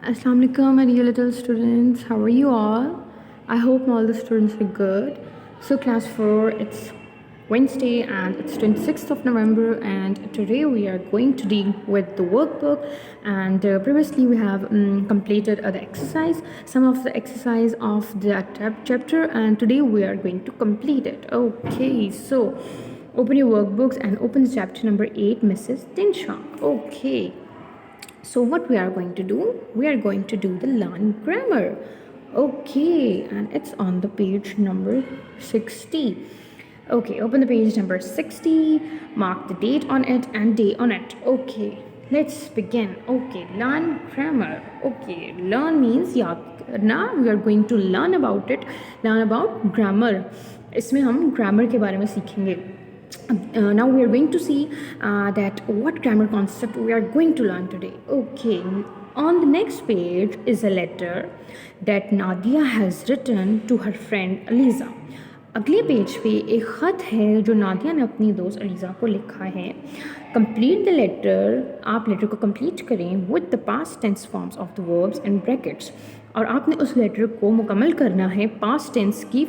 Assalamu alaikum, my dear little students. How are you all? I hope all the students are good. So, class 4, it's Wednesday and it's 26th of November, and today we are going to deal with the workbook. And previously, we have completed the exercise, some of the exercise of that chapter, and today we are going to complete it. Okay, so open your workbooks and open the chapter number 8, Mrs. Dinshaw. Okay. So what we are going to do? We are going to do the learn grammar. Okay, and it's on the page number 60. Okay, open the page number 60, mark the date on it and day on it. Okay, let's begin. Okay, learn grammar. Okay, learn means now we are going to learn about it, learn about grammar. इसमें हम grammar के बारे में सीखेंगे. Now we are going to see that what grammar concept we are going to learn today. Okay, on the next page is a letter that Nadia has written to her friend Aliza. अगले page पे एक ख़त है जो नादिया ने अपनी दोस्त अलीज़ा को लिखा है. कंप्लीट द लेटर, आप लेटर को कंप्लीट करें with the past tense forms of the verbs and brackets. और आपने उस लेटर को मुकम्मल करना है पास्ट टेंस की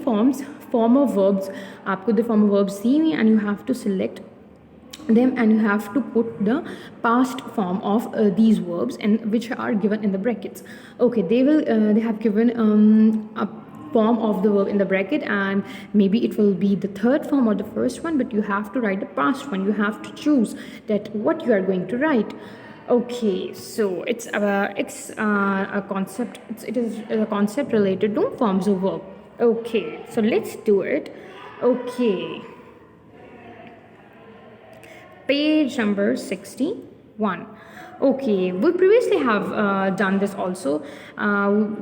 form of verbs. आपको the form of verbs दी हुई and you have to select them and you have to put the past form of these verbs and which are given in the brackets. Okay, they have given a form of the verb in the bracket, and maybe it will be the third form or the first one, but you have to write the past one. You have to choose that what you are going to write. Okay, so it's a concept. It is a concept related to forms of verb. Okay, so let's do it. Okay, page number 61. Okay, we previously have done this also.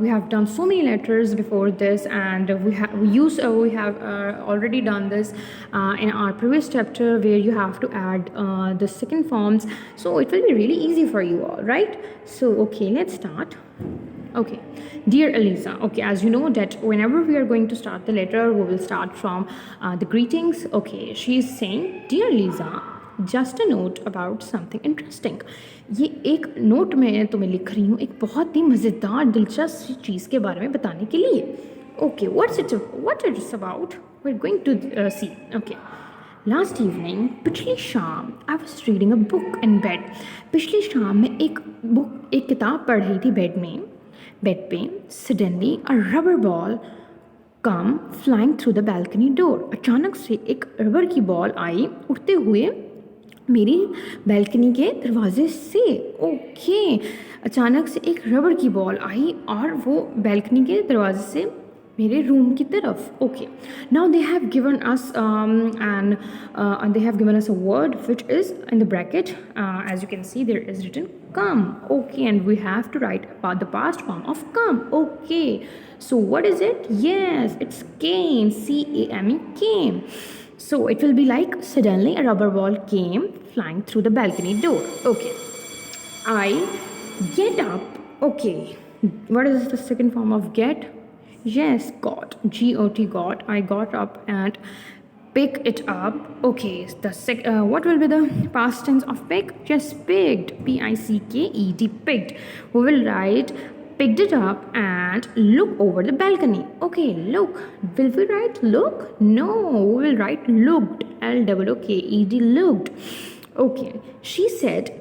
We have done so many letters before this, and we have already done this in our previous chapter where you have to add the second forms. So it will be really easy for you all, right? So okay, let's start. Okay, dear Aliza. Okay, as you know that whenever we are going to start the letter, we will start from the greetings. Okay, she is saying, dear Aliza, just a note about something interesting. ये एक note मैं तुम्हें लिख रही हूँ एक बहुत ही मज़ेदार दिलचस्प चीज़ के बारे में बताने के लिए. Okay, what it's about we are going to see. Okay, last evening, पिछली शाम, I was reading a book in bed. पिछली शाम मैं एक किताब पढ़ रही थी बेड पे. Suddenly a rubber ball come flying through the balcony door. अचानक से एक रबर की बॉल आई उड़ते हुए मेरी बैल्कनी के दरवाजे से. ओके, अचानक से एक रबर की बॉल आई और वो बैल्कनी के दरवाजे से मेरे रूम की तरफ. Okay, now they have given us a word which is in the bracket. As you can see, there is written come. Okay, and we have to write about the past form of come. Okay, so what is it? Yes, it's came. C-A-M-E, came. So it will be like, suddenly a rubber ball came flying through the balcony door. Okay, I get up. Okay, what is the second form of get? Yes, got. G-O-T, got. I got up and pick it up. Okay, what will be the past tense of pick? Just picked. P-I-C-K-E-D, picked. We will write picked it up and look over the balcony. Okay, look. Will we write look? No, we will write looked. L-O-O-K-E-D, looked. Okay, she said,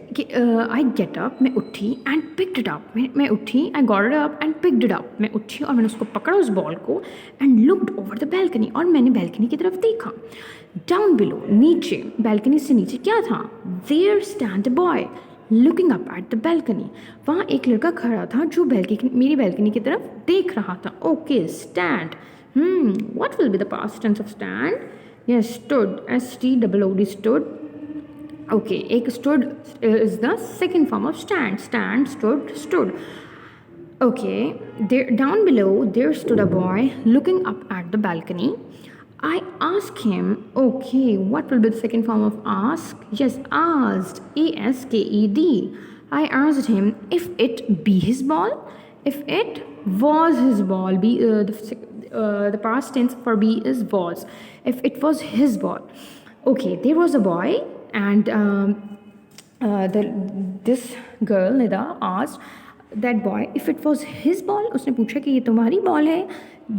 I get up, मैं उठी and picked it up. मैं उठी, I got it up and picked it up. मैं उठी और मैंने उसको पकड़ा उस बॉल को and looked over the balcony. और मैंने balcony की तरफ देखा. Down below, नीचे, balcony से नीचे क्या था? There stand a boy looking up at the balcony. वहाँ एक लड़का खड़ा था जो मेरी balcony की तरफ देख रहा था. Okay, stand. What will be the past tense of stand? Yes, stood. S-T-O-O-D, stood. Okay, ek stood is the second form of stand. Stand, stood. Okay, down below there stood a boy looking up at the balcony. I asked him. Okay, what will be the second form of ask? Yes, asked. A-S-K-E-D. I asked him if it be his ball. If it was his ball, the past tense for be is was. If it was his ball. Okay, there was a boy and this girl Nida asked that boy if it was his ball. उसने पूछा कि ये तुम्हारी ball है.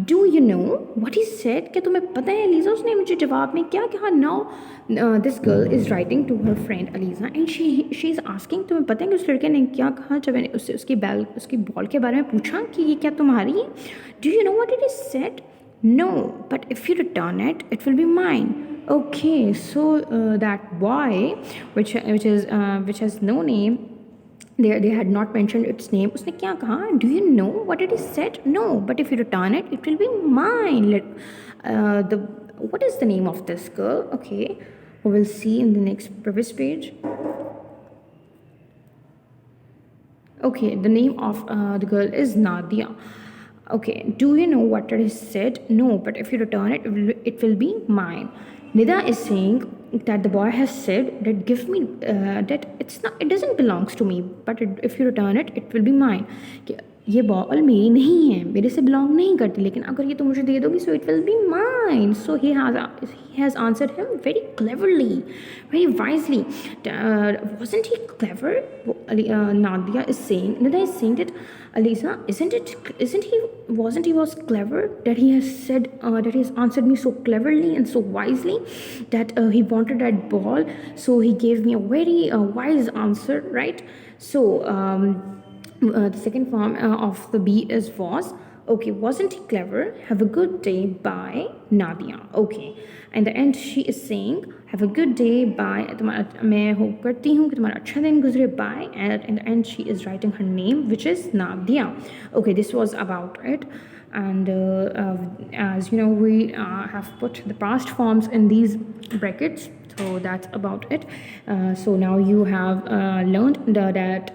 Do you know what he said? क्या तुम्हें पता है अलीज़ा उसने मुझे जवाब में क्या कहा? Now this girl is writing to her friend Aliza and she is asking, तुम्हें पता है कि उस लड़के ने क्या कहा जब मैंने उससे उसकी बॉल के बारे में पूछा कि ये क्या तुम्हारी है? Do you know what it is said? No, but if you return it, it will be mine. Okay, so that boy, which has no name, they had not mentioned its name. उसने क्या कहा? Do you know what it is said? No, but if you return it, it will be mine. What is the name of this girl? Okay, we will see in the next previous page. Okay, the name of the girl is Nadia. Okay, do you know what it is said? No, but if you return it, it will be mine. Nida is saying that the boy has said that give me that it doesn't belongs to me, but if you return it, it will be mine. ये ball मेरी नहीं है, मेरे से belong नहीं करती, लेकिन अगर ये तुम मुझे दे दोगी so it will be mine. So he has answered him very cleverly, very wisely. Wasn't he clever? Nadia is saying, Nida is saying that Aliza, wasn't he was clever that he has said that he has answered me so cleverly and so wisely that he wanted that ball, so he gave me a very wise answer, right? So the second form of the be is was. Okay, wasn't he clever? Have a good day, bye, Nadia. Okay, and the end she is saying, have a good day, bye. मैं hope करती हूँ कि तुम्हारा अच्छा दिन गुजरे, bye. And in the end she is writing her name, which is Nadia. Okay, this was about it. And as you know, we have put the past forms in these brackets. So that's about it. So now you have learned that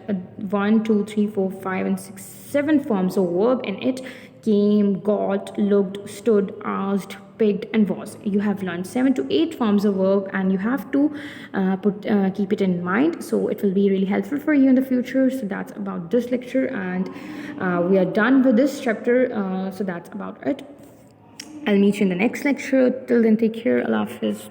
1, 2, 3, 4, 5, and 6, 7 forms of verb in it: came, got, looked, stood, asked, picked, and was. You have learned 7 to 8 forms of verb, and you have to keep it in mind. So it will be really helpful for you in the future. So that's about this lecture, and we are done with this chapter. So that's about it. I'll meet you in the next lecture. Till then, take care. Allah Hafiz.